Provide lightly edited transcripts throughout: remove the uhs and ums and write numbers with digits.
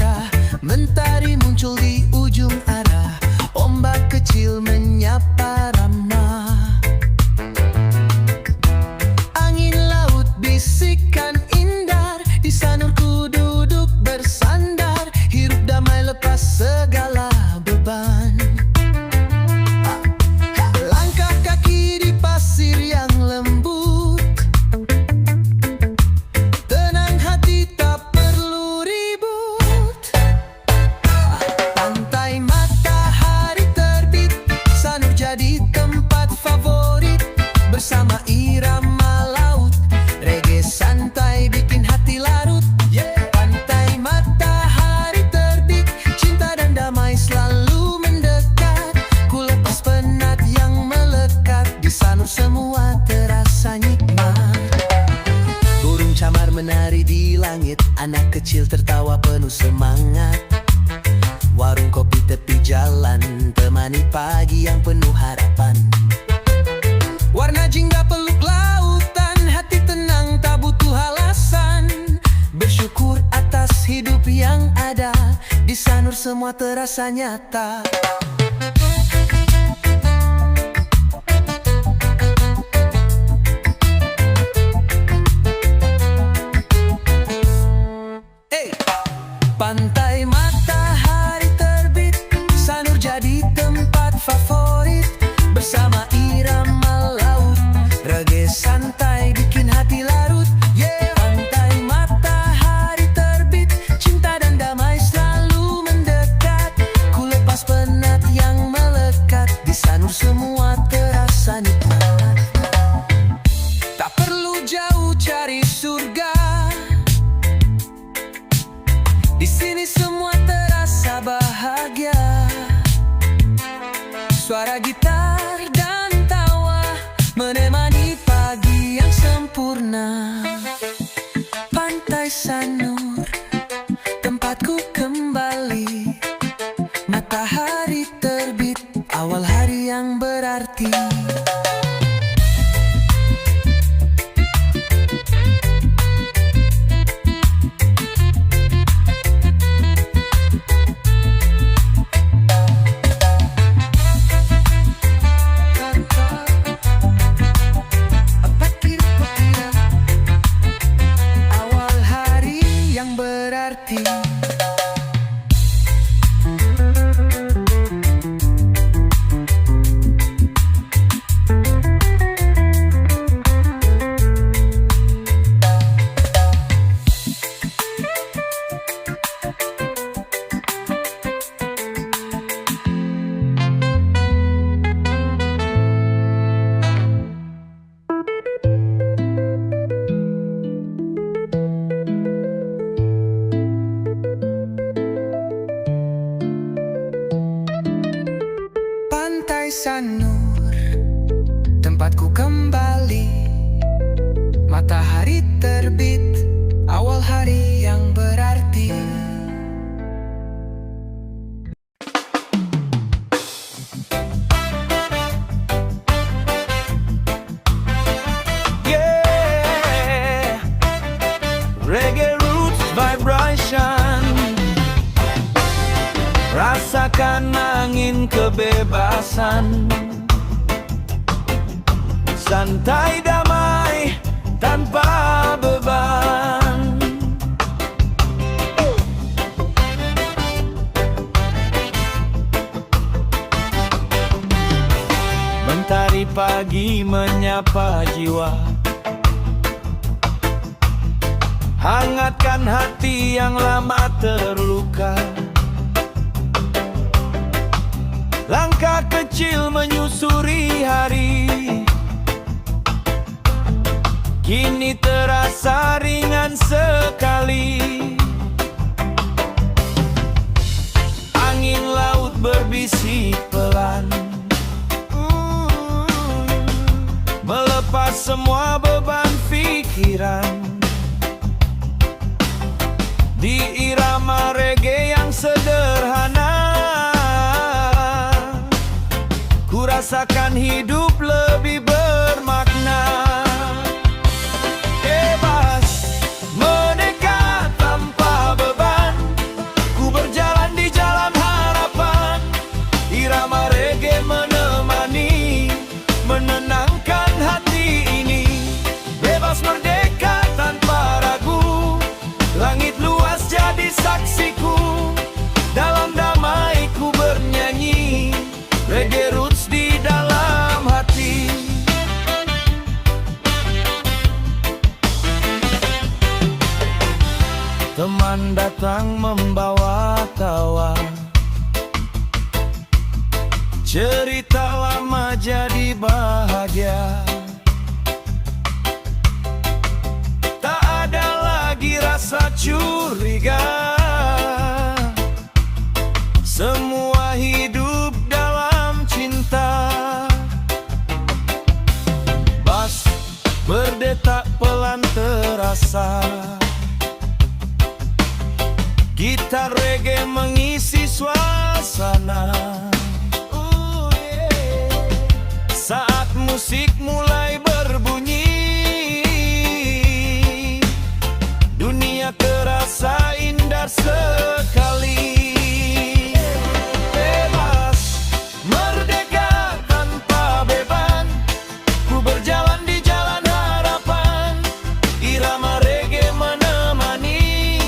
cerah, mentari muncul di ujung arah, ombak kecil menyapa ramah. Angin laut bisikan indah, di sanurku duduk bersandar, hirup damai lepas segala beban. Langkah kaki di pasir yang lembut, tenang hati tak perlu ribut. Pantai matahari terbit, sanur jadi tempat favorit, bersama irama laut, reggae santai bikin hati larut. Pantai matahari terbit, cinta dan damai selalu mendekat, ku lepas penat yang melekat, di sanur semua terasa nikmat. Burung camar menari di langit, anak kecil tertawa penuh semangat. Warung kopi tepi jalan, temani pagi yang penuh harapan. Warna jingga peluk lautan, hati tenang tak butuh alasan. Bersyukur atas hidup yang ada, di sanur semua terasa nyata. Pantai matahari terbit, sanur jadi tempat favorit, bersama irama laut, reggae santai bikin hati larut. Pantai matahari terbit, cinta dan damai selalu mendekat, ku lepas penat yang melekat, di sanur semua terasa nikmat. Tak perlu jauh cari surga, di sini semua terasa bahagia. Suara gitar dan tawa menemani pagi yang sempurna. Pantai Sanur, tempatku kembali. Matahari terbit, awal hari yang berarti. Pantai Sanur, tempatku kembali. Matahari terbit, awal hari yang berarti. Reggae roots vibration, rasakan angin kebebasan, santai damai tanpa beban. Mentari pagi menyapa jiwa, hangatkan hati yang lama terluka. Langkah kecil menyusuri hari, kini terasa ringan sekali. Angin laut berbisik pelan, melepas semua beban pikiran. Di irama reggae yang sederhana, ku rasakan hidup lebih bermakna. Bebas, merdeka tanpa beban, ku cerita lama jadi bahagia. Tak ada lagi rasa curiga, semua hidup dalam cinta. Bass berdetak pelan terasa, gitar reggae mengisi suasana. Saat musik mulai berbunyi, dunia terasa indah sekali. Bebas, merdeka tanpa beban, ku berjalan di jalan harapan. Irama reggae menemani,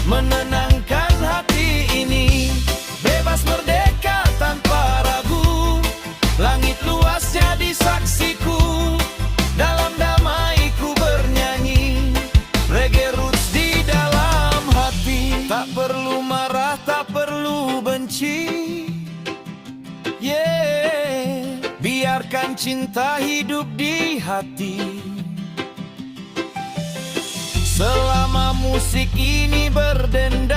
menenangkan hati ini. Bebas merdeka tanpa ragu, langit luas jadi saksiku. Dalam damai ku bernyanyi, reggae roots di dalam hati. Tak perlu marah, tak perlu benci, yeah. Biarkan cinta hidup di hati. Selama musik ini berdendang,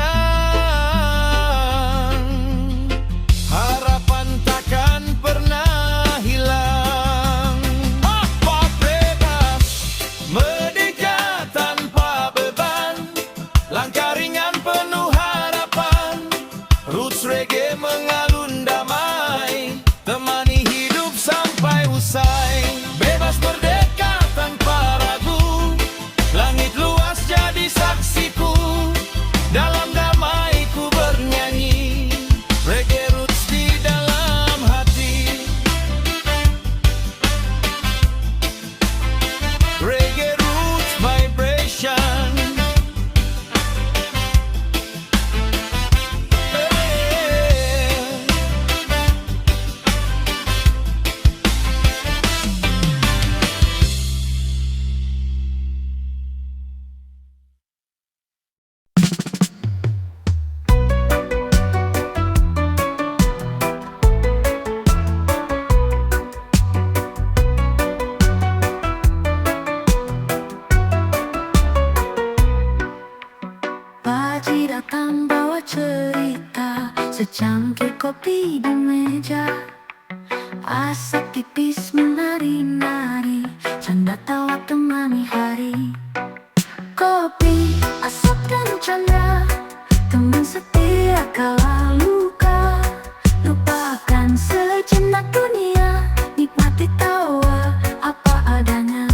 harapan takkan pernah hilang. Apa bebas, merdeka tanpa beban, langkah ringan penuh harapan. Roots reggae mengalun damai, temani hidup sampai usai. Bebas merdeka tanpa ragu, langit luas jadi saksiku. Dalam damai ku bernyanyi, reggae roots di dalam hati. Reggae roots vibration. Pakcik datang bawa cerita, secangkir kopi di meja, asap tipis menari-nari, canda tawa temani hari. Kopi, asap dan canda, teman setia kala luka. Lupakan sejenak dunia, nikmati tawa apa adanya.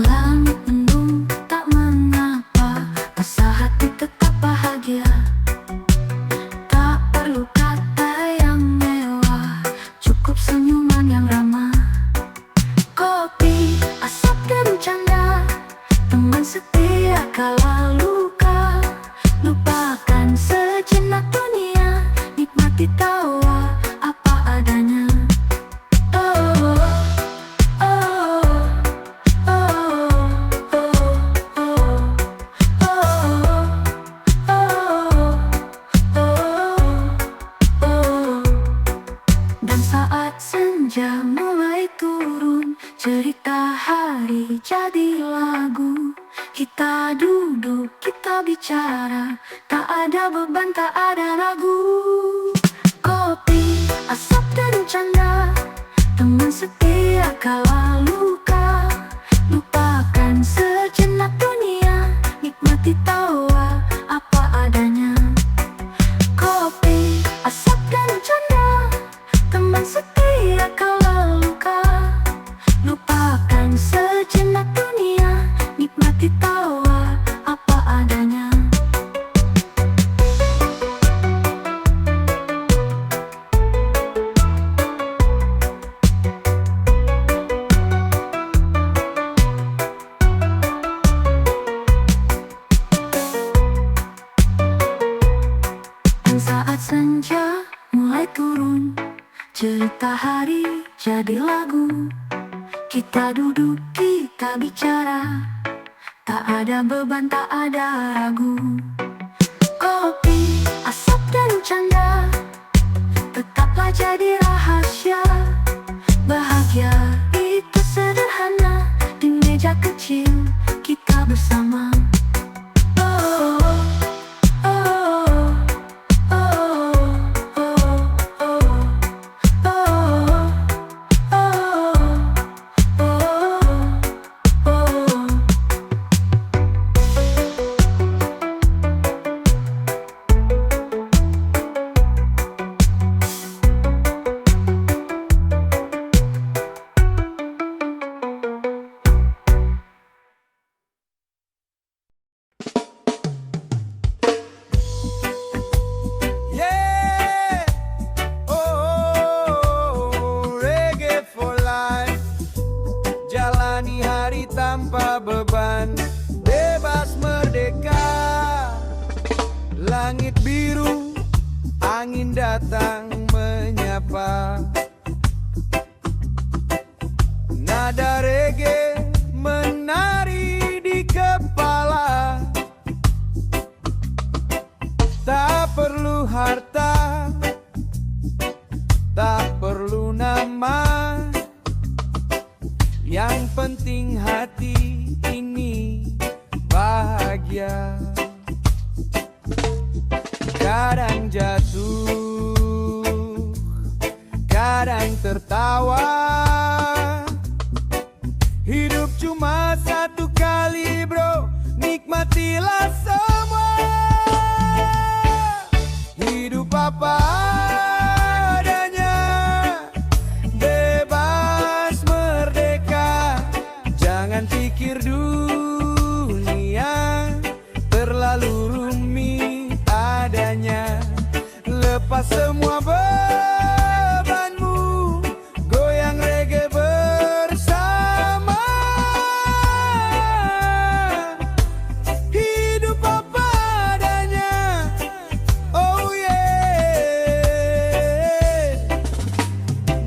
Langit mendung tak mengapa, rasa hati tetap bahagia. Tak perlu kata yang mewah, cukup senyuman yang ramah. Kopi, asap dan canda, teman setia kala luka. Lupakan sejenak dunia, nikmati tawa apa adanya. Oh, oh, oh, oh, oh. Dan saat senja mulai turun, cerita hari jadi lagu. Kita duduk, kita bicara, tak ada beban, tak ada ragu. Kopi, asap dan canda, teman setia kala luka. Lupakan sejenak dunia, nikmati tawa apa adanya. Kopi, asap dan canda, teman setia kala luka. Lupakan sejenak dunia, nikmati tawa apa adanya. Dan saat senja mulai turun, cerita hari jadi lagu. Kita duduk, kita bicara, tak ada beban, tak ada ragu. Kopi, asap dan canda, tetaplah jadi Langit biru, angin datang menyapa. Nada reggae menari di kepala. Tak perlu harta, tak perlu nama, yang penting hati ini bahagia. Kadang jatuh, kadang tertawa. Hidup cuma satu kali bro, nikmatilah semua. Hidup apa adanya, bebas merdeka. Jangan pikir dunia terlalu rumit adanya. Lepas semua bebanmu, goyang reggae bersama. Hidup apa adanya, oh yeah.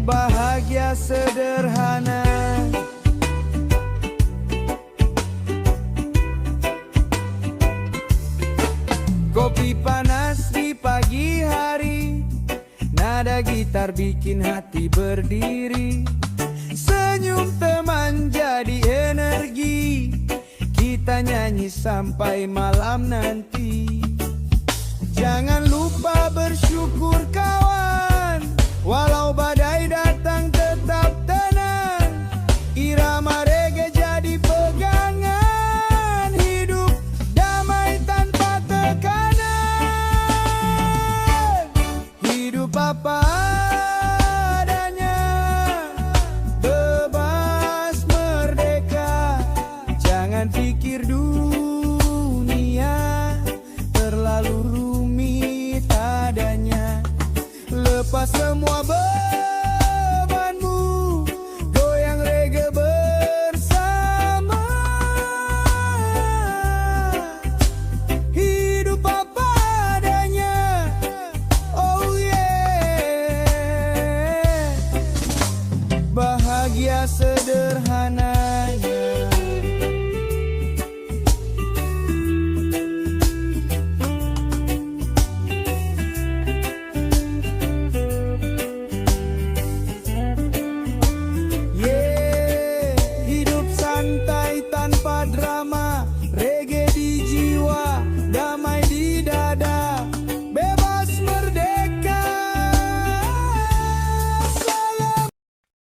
Bahagia sederhana. Kopi panas di pagi hari, nada gitar bikin hati berdiri. Senyum teman jadi energi, kita nyanyi sampai malam nanti. Jangan lupa bersyukur kawan, walau badai datang tetap tenang. Irama reggae jadi pegangan, hidup damai tanpa tekanan. Hidup apa adanya, bebas merdeka. Jangan pikir dunia terlalu rumit adanya. Lepas semua